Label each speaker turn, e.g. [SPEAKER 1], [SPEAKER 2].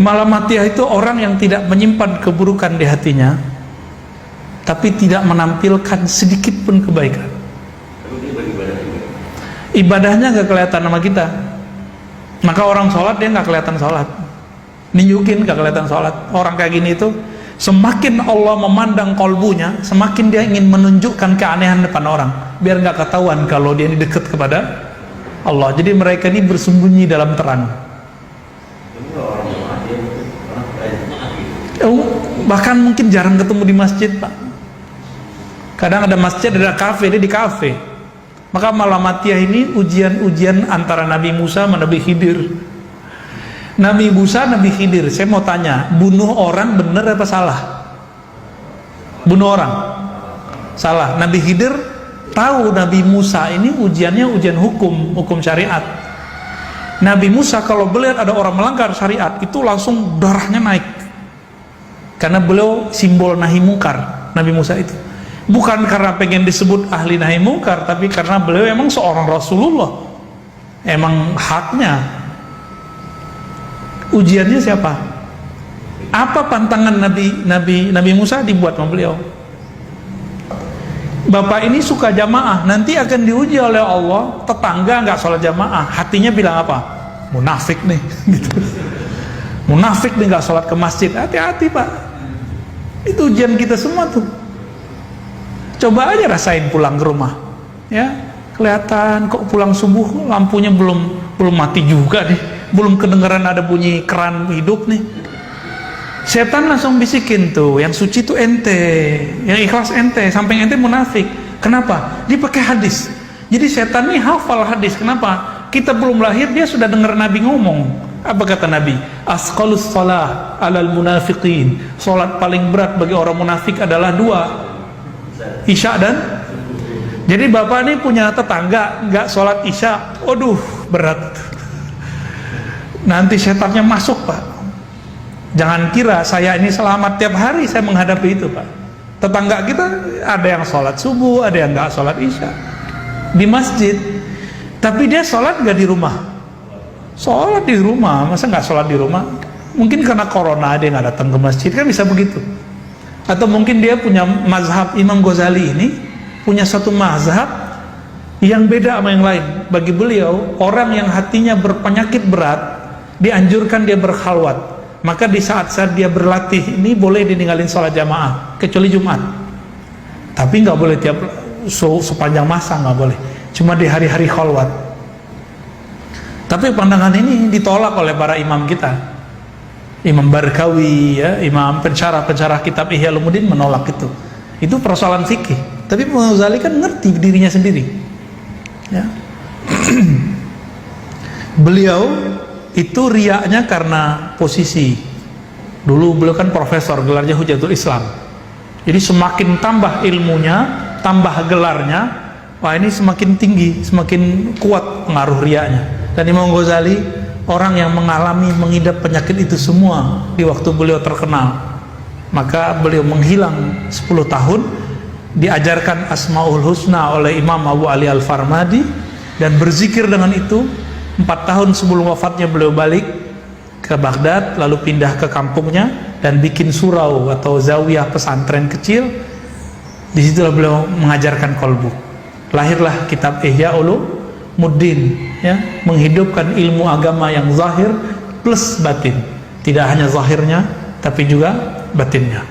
[SPEAKER 1] Malamatiyah itu orang yang tidak menyimpan keburukan di hatinya, tapi tidak menampilkan sedikit pun kebaikan. Ibadahnya nggak kelihatan sama kita. Maka orang sholat dia nggak kelihatan sholat, ninjukin nggak kelihatan sholat. Orang kayak gini itu semakin Allah memandang kolbunya, semakin dia ingin menunjukkan keanehan depan orang, biar nggak ketahuan kalau dia ini dekat kepada Allah. Jadi mereka ini bersembunyi dalam terang. Bahkan mungkin jarang ketemu di masjid, Pak. Kadang ada masjid, ada kafe, dia di kafe. Maka Malamatiyah ini ujian-ujian antara Nabi Musa sama Nabi Khidir. Nabi Musa, Nabi Khidir, saya mau tanya, bunuh orang benar apa salah? Bunuh orang salah. Nabi Khidir tahu Nabi Musa ini ujiannya ujian hukum syariat. Nabi Musa kalau melihat ada orang melanggar syariat itu langsung darahnya naik, karena beliau simbol nahi mungkar. Nabi Musa itu bukan karena pengen disebut ahli nahi mungkar, tapi karena beliau emang seorang Rasulullah, emang haknya. Ujiannya siapa? Apa pantangan Nabi Musa dibuat sama beliau? Bapak ini suka jamaah, nanti akan diuji oleh Allah. Tetangga nggak sholat jamaah, hatinya bilang apa? Munafik nih, gitu. Munafik nih nggak sholat ke masjid. Hati-hati, Pak. Itu ujian kita semua tuh. Coba aja rasain pulang ke rumah, ya kelihatan kok pulang subuh lampunya belum mati juga nih, belum kedengeran ada bunyi keran hidup nih. Setan langsung bisikin tuh, yang suci tuh ente, yang ikhlas ente, sampai ente munafik. Kenapa? Dia pakai hadis. Jadi setan nih hafal hadis. Kenapa? Kita belum lahir dia sudah dengar Nabi ngomong. Apa kata Nabi? Asqalus shalah alal munafiqin. Salat paling berat bagi orang munafik adalah dua, Isya dan. Jadi bapak ini punya tetangga nggak sholat Isya, aduh berat. Nanti setannya masuk, Pak. Jangan kira saya ini selamat tiap hari saya menghadapi itu, Pak. Tetangga kita ada yang sholat subuh, ada yang nggak sholat Isya di masjid, tapi dia sholat nggak di rumah. Sholat di rumah, masa nggak sholat di rumah? Mungkin karena corona dia nggak datang ke masjid, kan bisa begitu. Atau mungkin dia punya mazhab. Imam Ghazali ini punya satu mazhab yang beda sama yang lain. Bagi beliau, orang yang hatinya berpenyakit berat dianjurkan dia berkhalwat. Maka di saat-saat dia berlatih ini boleh ditinggalin sholat jamaah, kecuali Jumat. Tapi nggak boleh tiap sepanjang masa, nggak boleh. Cuma di hari-hari khalwat. Tapi pandangan ini ditolak oleh para imam kita. Imam Barkawi, ya, imam pensyarah kitab Ihya Ulumuddin menolak itu. Itu persoalan fikih. Tapi Imam Ghazali kan ngerti dirinya sendiri. Ya. Beliau itu riaknya karena posisi. Dulu beliau kan profesor, gelarnya Hujatul Islam. Jadi semakin tambah ilmunya, tambah gelarnya, wah ini semakin tinggi, semakin kuat pengaruh riaknya. Dan Imam Ghazali orang yang mengalami, mengidap penyakit itu semua di waktu beliau terkenal. Maka beliau menghilang 10 tahun, diajarkan Asmaul Husna oleh Imam Abu Ali Al-Farmadi, dan berzikir dengan itu. 4 tahun sebelum wafatnya beliau balik ke Baghdad, lalu pindah ke kampungnya dan bikin surau atau zawiyah pesantren kecil. Disitulah beliau mengajarkan kolbu. Lahirlah kitab Ihya Ulumuddin, ya, menghidupkan ilmu agama yang zahir plus batin. Tidak hanya zahirnya, tapi juga batinnya.